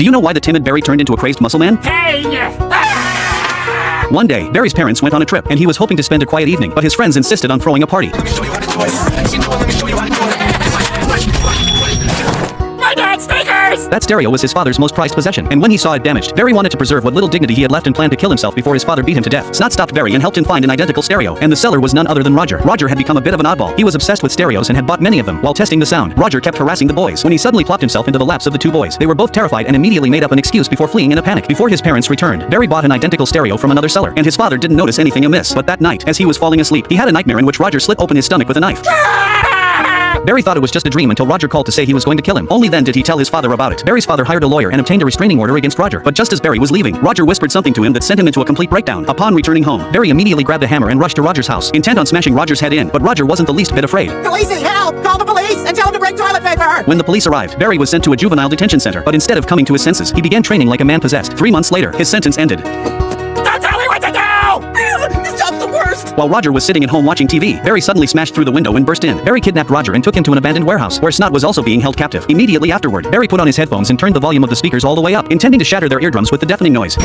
Do you know why the timid Barry turned into a crazed muscle man? Hey! One day, Barry's parents went on a trip, and he was hoping to spend a quiet evening, but his friends insisted on throwing a party. My dad's sneakers! That stereo was his father's most prized possession, and when he saw it damaged, Barry wanted to preserve what little dignity he had left and planned to kill himself before his father beat him to death. Snot stopped Barry and helped him find an identical stereo, and the seller was none other than Roger. Roger had become a bit of an oddball. He was obsessed with stereos and had bought many of them. While testing the sound, Roger kept harassing the boys. When he suddenly plopped himself into the laps of the two boys, they were both terrified and immediately made up an excuse before fleeing in a panic. Before his parents returned, Barry bought an identical stereo from another seller, and his father didn't notice anything amiss. But that night, as he was falling asleep, he had a nightmare in which Roger slit open his stomach with a knife. Barry thought it was just a dream until Roger called to say he was going to kill him. Only then did he tell his father about it. Barry's father hired a lawyer and obtained a restraining order against Roger. But just as Barry was leaving, Roger whispered something to him that sent him into a complete breakdown. Upon returning home, Barry immediately grabbed a hammer and rushed to Roger's house, intent on smashing Roger's head in. But Roger wasn't the least bit afraid. Khaleesi, help! Call the police and tell them to bring toilet paper! When the police arrived, Barry was sent to a juvenile detention center. But instead of coming to his senses, he began training like a man possessed. 3 months later, his sentence ended. Don't tell me what to do! This job's the worst! While Roger was sitting at home watching TV, Barry suddenly smashed through the window and burst in. Barry kidnapped Roger and took him to an abandoned warehouse, where Snot was also being held captive. Immediately afterward, Barry put on his headphones and turned the volume of the speakers all the way up, intending to shatter their eardrums with the deafening noise.